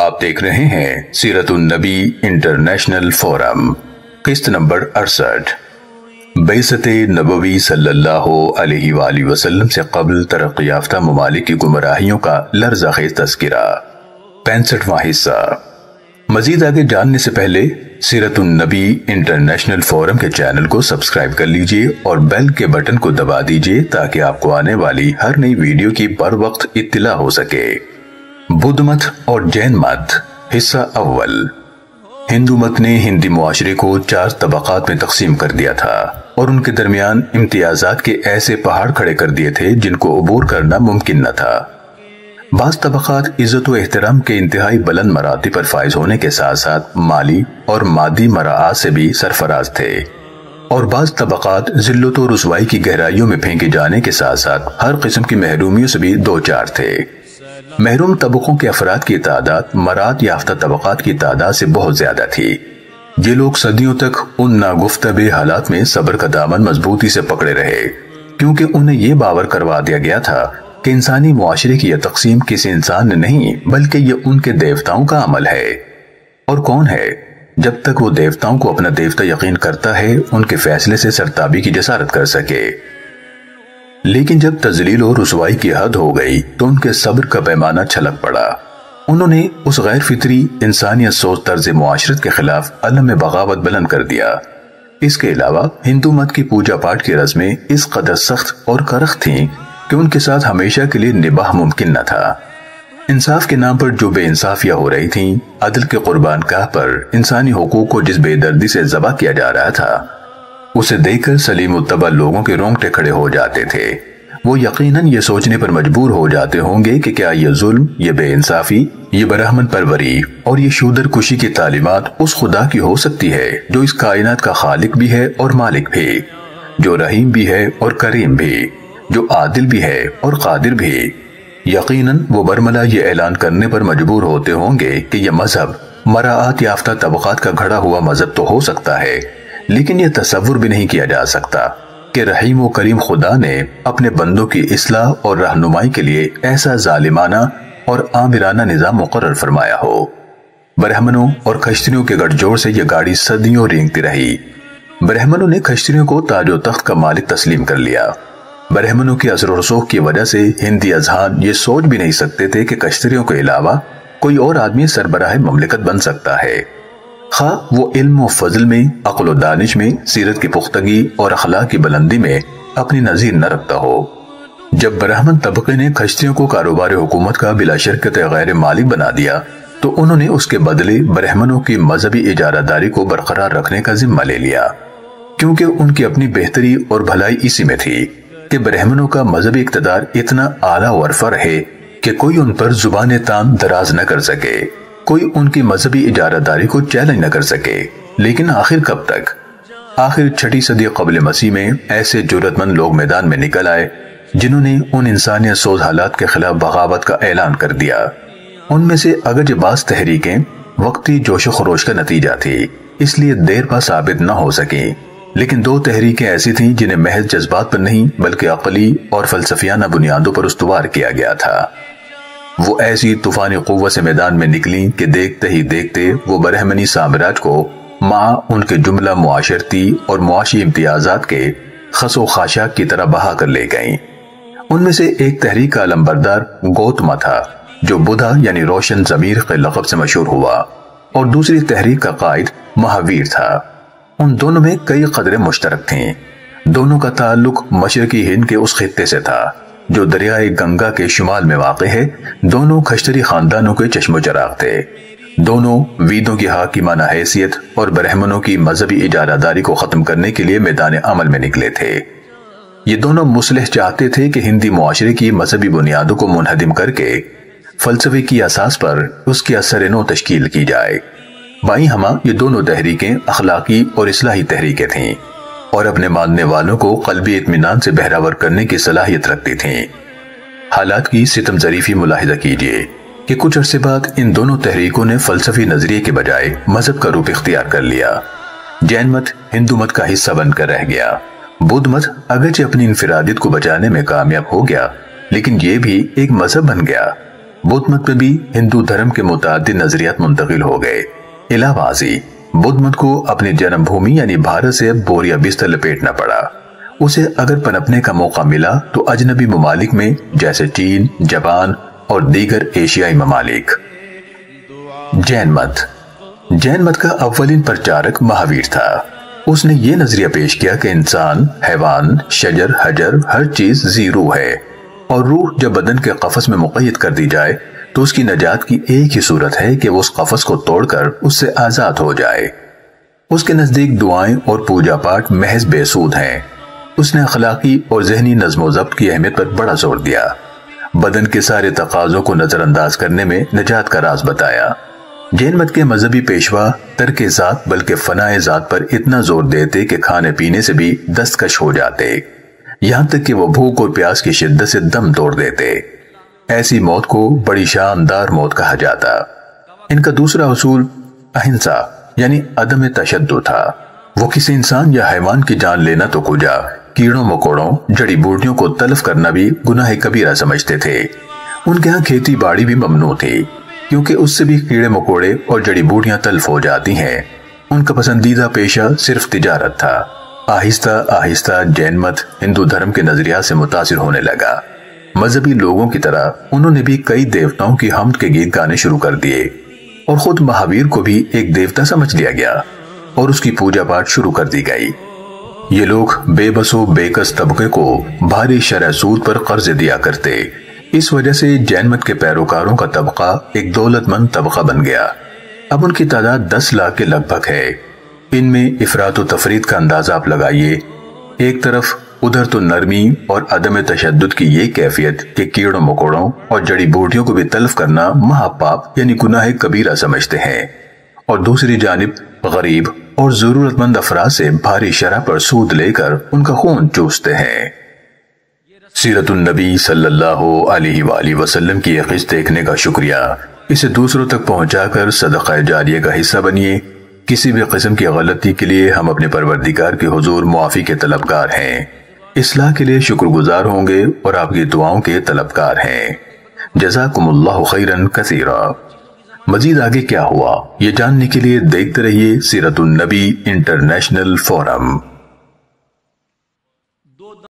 آپ دیکھ رہے ہیں سیرت النبی انٹرنیشنل فورم، قسط نمبر 68۔ بعثت نبوی صلی اللہ علیہ وآلہ وسلم سے قبل ترقی یافتہ ممالک کی گمراہیوں کا لرزہ خیز تذکرہ، 65واں حصہ۔ مزید آگے جاننے سے پہلے سیرت النبی انٹرنیشنل فورم کے چینل کو سبسکرائب کر لیجئے اور بیل کے بٹن کو دبا دیجئے تاکہ آپ کو آنے والی ہر نئی ویڈیو کی بر وقت اطلاع ہو سکے۔ بدھ مت اور جین مت، حصہ اول۔ ہندو مت نے ہندی معاشرے کو 4 طبقات میں تقسیم کر دیا تھا اور ان کے درمیان امتیازات کے ایسے پہاڑ کھڑے کر دیے تھے جن کو عبور کرنا ممکن نہ تھا۔ بعض طبقات عزت و احترام کے انتہائی بلند مراتب پر فائز ہونے کے ساتھ ساتھ مالی اور مادی مراعات سے بھی سرفراز تھے، اور بعض طبقات ذلت و رسوائی کی گہرائیوں میں پھینکے جانے کے ساتھ ساتھ ہر قسم کی محرومیوں سے بھی دوچار تھے۔ محروم طبقوں کے افراد کی تعداد مراعات یافتہ طبقات کی تعداد سے بہت زیادہ تھی۔ یہ لوگ صدیوں تک ان ناگفتہ حالات میں صبر کا دامن مضبوطی سے پکڑے رہے، کیونکہ انہیں یہ باور کروا دیا گیا تھا کہ انسانی معاشرے کی یہ تقسیم کسی انسان نے نہیں بلکہ یہ ان کے دیوتاؤں کا عمل ہے۔ اور کون ہے؟ جب تک وہ دیوتاؤں کو اپنا دیوتا یقین کرتا ہے ان کے فیصلے سے سرتابی کی جسارت کر سکے۔ لیکن جب تذلیل و رسوائی کی حد ہو گئی تو ان کے صبر کا پیمانہ چھلک پڑا۔ انہوں نے اس غیر فطری انسانیت سوچ طرز معاشرت کے خلاف علم بغاوت بلند کر دیا۔ اس کے علاوہ ہندو مت کی پوجا پاٹ کی رسمیں اس قدر سخت اور کرخت تھیں کہ ان کے ساتھ ہمیشہ کے لیے نباہ ممکن نہ تھا۔ انصاف کے نام پر جو بے انصافیاں ہو رہی تھیں، عدل کے قربان گاہ پر انسانی حقوق کو جس بے دردی سے ذبح کیا جا رہا تھا، اسے دیکھ کر سلیم الطبع لوگوں کے رونگٹے کھڑے ہو جاتے تھے۔ وہ یقیناً یہ سوچنے پر مجبور ہو جاتے ہوں گے کہ کیا یہ ظلم، یہ بے انصافی، یہ برہمن پروری اور یہ شودر کشی کی تعلیمات اس خدا کی ہو سکتی ہے جو اس کائنات کا خالق بھی ہے اور مالک بھی، جو رحیم بھی ہے اور کریم بھی، جو عادل بھی ہے اور قادر بھی۔ یقیناً وہ برملا یہ اعلان کرنے پر مجبور ہوتے ہوں گے کہ یہ مذہب مراعات یافتہ طبقات کا گھڑا ہوا مذہب تو ہو سکتا ہے، لیکن یہ تصور بھی نہیں کیا جا سکتا کہ رحیم و کریم خدا نے اپنے بندوں کی اصلاح اور رہنمائی کے لیے ایسا ظالمانہ اور آمرانہ نظام مقرر فرمایا ہو۔ برہمنوں اور کھشتریوں کے گٹھ جوڑ سے یہ گاڑی صدیوں رینگتی رہی۔ برہمنوں نے کھشتریوں کو تاج و تخت کا مالک تسلیم کر لیا۔ برہمنوں کی اثر و رسوخ کی وجہ سے ہندی اذہان یہ سوچ بھی نہیں سکتے تھے کہ کشتریوں کے علاوہ کوئی اور آدمی سربراہ مملکت بن سکتا ہے، خواہ وہ علم و فضل میں، عقل و دانش میں، سیرت کی پختگی اور اخلاق کی بلندی میں اپنی نظیر نہ رکھتا ہو۔ جب برہمن طبقے نے کشتریوں کو کاروبار حکومت کا بلا شرکت غیر مالک بنا دیا تو انہوں نے اس کے بدلے برہمنوں کی مذہبی اجارہ داری کو برقرار رکھنے کا ذمہ لے لیا، کیونکہ ان کی اپنی بہتری اور بھلائی اسی میں تھی کہ برہمنوں کا مذہبی اقتدار اتنا اعلیٰ و عرفہ رہے کہ کوئی ان پر زبان تام دراز نہ کر سکے، کوئی ان کی مذہبی اجارہ داری کو چیلنج نہ کر سکے۔ لیکن آخر کب تک؟ آخر 6 صدی قبل مسیح میں ایسے جرأت مند لوگ میدان میں نکل آئے جنہوں نے ان انسانیت سوز حالات کے خلاف بغاوت کا اعلان کر دیا۔ ان میں سے اگرچہ بعض تحریکیں وقتی جوش و خروش کا نتیجہ تھی، اس لیے دیر پا ثابت نہ ہو سکیں، لیکن 2 تحریکیں ایسی تھیں جنہیں محض جذبات پر نہیں بلکہ عقلی اور فلسفیانہ بنیادوں پر استوار کیا گیا تھا۔ وہ ایسی طوفانی قوت سے میدان میں نکلیں کہ دیکھتے ہی دیکھتے وہ برہمنی سامراج کو مع ان کے جملہ معاشرتی اور معاشی امتیازات کے خس و خاشاک کی طرح بہا کر لے گئیں۔ ان میں سے ایک تحریک کا علمبردار گوتما تھا جو بدھا یعنی روشن ضمیر کے لقب سے مشہور ہوا، اور دوسری تحریک کا قائد مہاویر تھا۔ ان دونوں میں کئی قدریں مشترک تھیں۔ دونوں کا تعلق مشرقی ہند کے اس خطے سے تھا جو دریائے گنگا کے شمال میں واقع ہے۔ دونوں کھشتری خاندانوں کے چشم و چراغ تھے۔ دونوں ویدوں کی حاکمانہ حیثیت اور برہمنوں کی مذہبی اجارہ داری کو ختم کرنے کے لیے میدان عمل میں نکلے تھے۔ یہ دونوں مصلح چاہتے تھے کہ ہندی معاشرے کی مذہبی بنیادوں کو منہدم کر کے فلسفے کی اساس پر اس کی اثر نو تشکیل کی جائے۔ بائیں ہمہ یہ دونوں تحریکیں اخلاقی اور اصلاحی تحریکیں تھیں اور اپنے ماننے والوں کو قلبی اطمینان سے بہراور کرنے کی صلاحیت رکھتی تھیں۔ حالات کی ستم ظریفی ملاحظہ کیجیے کہ کچھ عرصے بعد ان دونوں تحریکوں نے فلسفی نظریے کے بجائے مذہب کا روپ اختیار کر لیا۔ جین مت ہندو مت کا حصہ بن کر رہ گیا۔ بدھ مت اگرچہ اپنی انفرادیت کو بچانے میں کامیاب ہو گیا، لیکن یہ بھی ایک مذہب بن گیا۔ بدھ مت میں بھی ہندو دھرم کے متعدد نظریات منتقل ہو گئے۔ علاوہ ازیں بدھ مت کو اپنی جنم بھومی یعنی بھارت سے بوریا بستر لپیٹنا پڑا۔ اسے اگر پنپنے کا موقع ملا تو اجنبی ممالک میں جیسے چین، جاپان اور دیگر ایشیائی ممالک۔ جین مت کا اولین پرچارک مہاویر تھا۔ اس نے یہ نظریہ پیش کیا کہ انسان، حیوان، شجر، حجر ہر چیز ذی روح ہے، اور روح جب بدن کے قفس میں مقید کر دی جائے تو اس کی نجات کی ایک ہی صورت ہے کہ وہ اس قفس کو توڑ کر اس سے آزاد ہو جائے۔ اس کے نزدیک دعائیں اور پوجا پاٹ محض بے سود ہیں۔ اس نے اخلاقی اور ذہنی نظم و ضبط کی اہمیت پر بڑا زور دیا۔ بدن کے سارے تقاضوں کو نظر انداز کرنے میں نجات کا راز بتایا۔ جین مت کے مذہبی پیشوا ترک ذات بلکہ فنائے ذات پر اتنا زور دیتے کہ کھانے پینے سے بھی دستکش ہو جاتے، یہاں تک کہ وہ بھوک اور پیاس کی شدت سے دم توڑ دیتے۔ ایسی موت کو بڑی شاندار موت کہا جاتا۔ ان کا دوسرا اصول اہنسا یعنی عدم تشدد تھا۔ وہ کسی انسان یا حیوان کی جان لینا تو کجا، کیڑوں مکوڑوں، جڑی بوٹیوں کو تلف کرنا بھی گناہ کبیرہ سمجھتے تھے۔ ان کے ہاں کھیتی باڑی بھی ممنوع تھی، کیونکہ اس سے بھی کیڑے مکوڑے اور جڑی بوٹیاں تلف ہو جاتی ہیں۔ ان کا پسندیدہ پیشہ صرف تجارت تھا۔ آہستہ آہستہ جین مت ہندو دھرم کے نظریات سے متاثر ہونے لگا۔ مذہبی لوگوں کی طرح انہوں نے بھی کئی دیوتاؤں کی حمد کے گیت گانے شروع کر دیے، اور خود مہاویر کو بھی ایک دیوتا سمجھ لیا گیا اور اس کی پوجا پاٹ شروع کر دی گئی۔ یہ لوگ بے بس و بے کس طبقے کو بھاری شرح سود پر قرض دیا کرتے۔ اس وجہ سے جین مت کے پیروکاروں کا طبقہ ایک دولت مند طبقہ بن گیا۔ اب ان کی تعداد 10 لاکھ کے لگ بھگ ہے۔ ان میں افراط و تفریط کا اندازہ آپ لگائیے۔ ایک طرف ادھر تو نرمی اور عدم تشدد کی یہ کیفیت کہ کیڑوں مکوڑوں اور جڑی بوٹیوں کو بھی تلف کرنا مہا پاپ یعنی گناہ کبیرہ سمجھتے ہیں، اور دوسری جانب غریب اور ضرورت مند افراد سے بھاری شرح پر سود لے کر ان کا خون چوستے ہیں۔ سیرت النبی صلی اللہ علیہ وآلہ وسلم کی یہ قسط دیکھنے کا شکریہ۔ اسے دوسروں تک پہنچا کر صدقہ جاریہ کا حصہ بنیے۔ کسی بھی قسم کی غلطی کے لیے ہم اپنے پروردگار کے حضور معافی کے طلبگار ہیں، اصلاح کے لیے شکر گزار ہوں گے اور آپ کی دعاؤں کے طلبگار ہیں۔ جزاکم اللہ خیرا کثیرا۔ مزید آگے کیا ہوا یہ جاننے کے لیے دیکھتے رہیے سیرت النبی انٹرنیشنل فورم۔